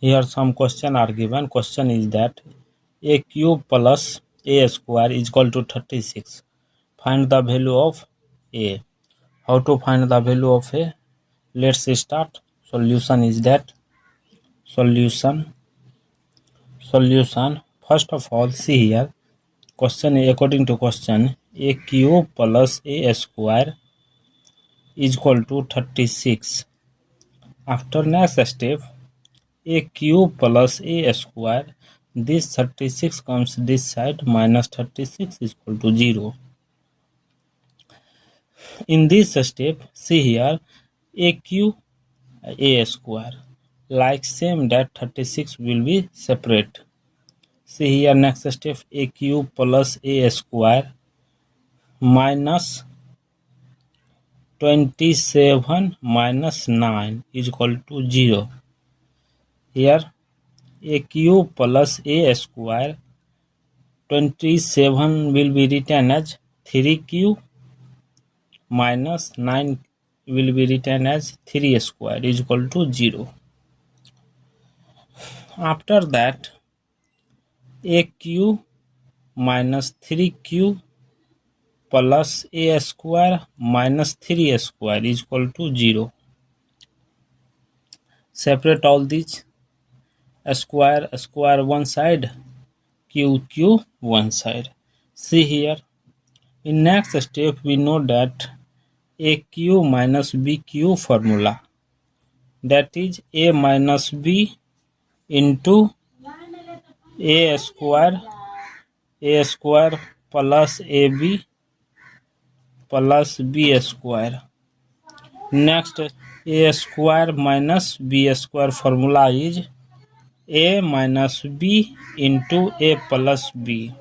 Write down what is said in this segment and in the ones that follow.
Here some question are given. Question is that a cube plus a square is equal to 36. Find the value of a. How to find the value of a? Let's start. Solution is that solution. First of all, see here. Question according to question, a cube plus a square is equal to 36. After next step, a cube plus a square, this 36 comes this side, minus 36 is equal to 0. In this step, see here, a cube a square, like same that 36 will be separate. See here, next step, a cube plus a square minus 27 minus 9 is equal to 0. Here a cube plus a square, 27 will be written as 3 cube minus 9 will be written as 3 square is equal to 0. After that, a cube minus 3 cube plus a square minus 3 square is equal to 0. Separate all these. Square one side, cube one side. See here, in next step we know that a cube minus b cube formula, that is a minus b into a square plus ab plus b square. Next, a square minus b square formula is a minus b into a plus b.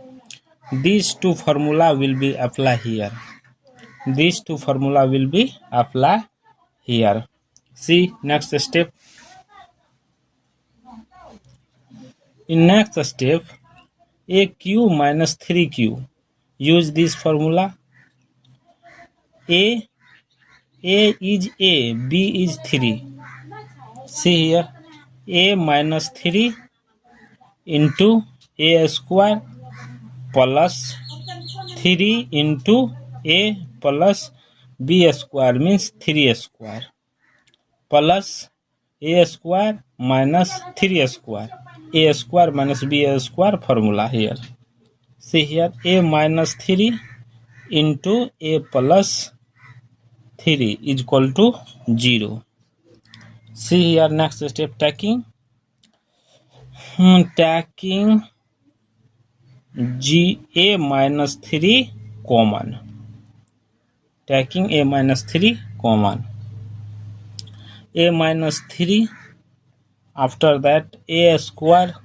These two formula will be applied here. See next step. In next step, a cube minus 3 cube. Use this formula. A is a, b is 3. See here, a minus 3 into a square plus 3 into a plus b square means 3 square plus a square minus 3 square. A square minus b square formula here. See here, a minus 3 into a plus 3 is equal to 0. See here, next step, taking a minus 3 common. Taking a minus 3 common. A minus 3, after that a square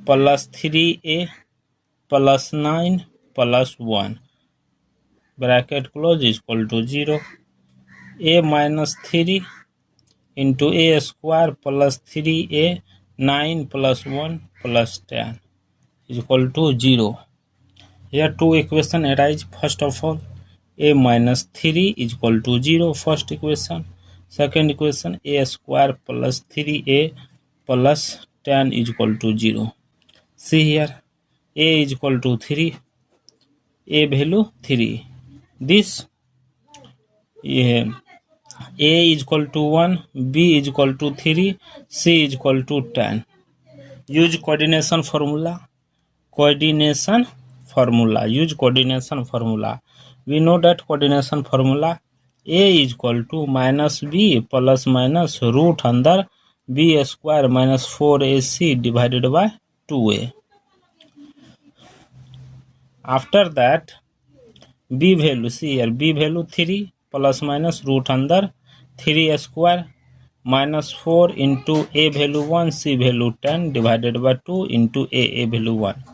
plus 3a plus 9 plus 1, bracket close, is equal to 0. A minus 3 into a square plus 3a 9 plus 1 plus 10 is equal to 0. Here two equation arise. First of all, a minus 3 is equal to 0, first equation. Second equation, a square plus 3a plus 10 is equal to 0. See here, a is equal to 3, a value 3. This a is equal to 1, b is equal to 3, c is equal to 10. Use coordination formula. Use coordination formula. We know that coordination formula, a is equal to minus b plus minus root under b square minus 4ac divided by 2a. After that, b value, see here, b value 3 plus minus root under 3 square minus 4 into a value 1, c value 10 divided by 2 into a value 1.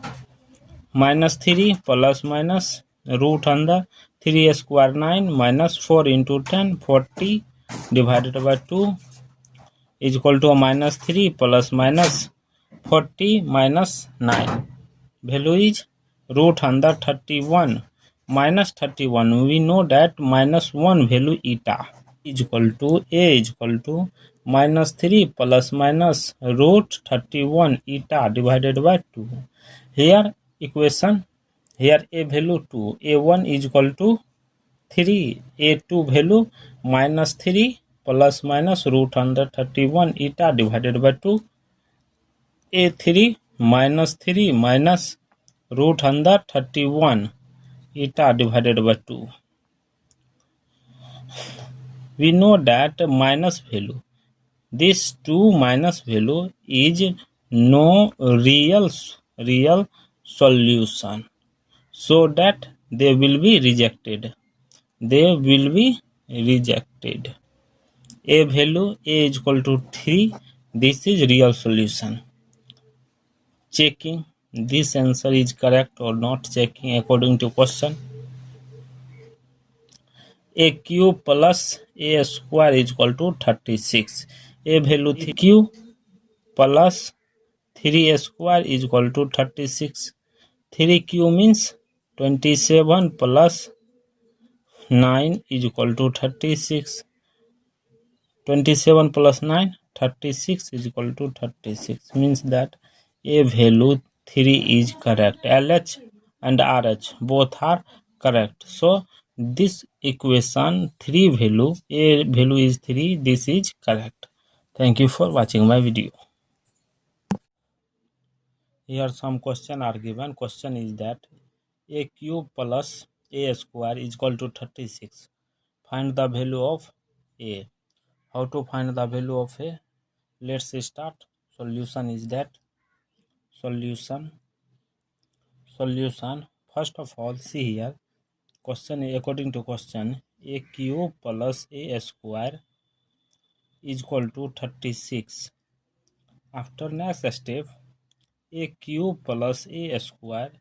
Minus 3 plus minus root under 3 square 9 minus 4 into 10 40 divided by 2 is equal to minus 3 plus minus 40 minus 9. Value is root under 31 minus 31. We know that minus 1 value eta is equal to a is equal to minus 3 plus minus root 31 eta divided by 2. Here equation, here a value 2, a1 is equal to 3, a2 value minus 3 plus minus root under 31 eta divided by 2, a3 minus 3 minus root under 31 eta divided by 2. We know that minus value, this 2 minus value is no real solution, so that they will be rejected. They will be rejected. A value a is equal to 3. This is real solution. Checking this answer is correct or not. Checking according to question. A cube plus a square is equal to 36. A value q plus 3a square is equal to 36. 3q means 27 plus 9 is equal to 36. 27 plus 9, 36 is equal to 36. Means that a value 3 is correct. LH and RH both are correct. So this equation 3 value, a value is 3, this is correct. Thank you for watching my video. Here some question are given. Question is that a cube plus a square is equal to 36. Find the value of a. How to find the value of a? Let's start. Solution is that solution. First of all, see here. Question according to question, a cube plus a square is equal to 36. After next step, a cube plus a square,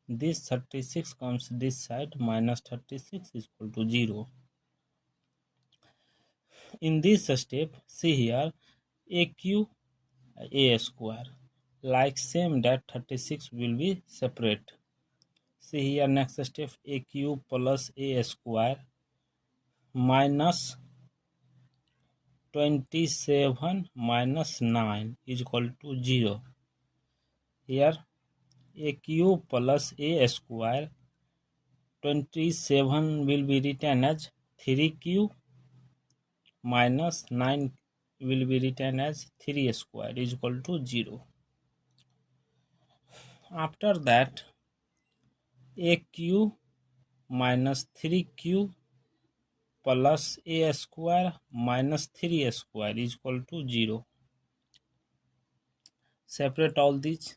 this 36 comes this side, minus 36 is equal to 0. In this step, see here, a cube a square, like same that 36 will be separate. See here next step, a cube plus a square minus 27 minus 9 is equal to 0. Here a cube plus a square, 27 will be written as 3q minus 9 will be written as 3 square is equal to 0. After that, aq minus 3q plus a square minus 3 square is equal to 0. Separate all these.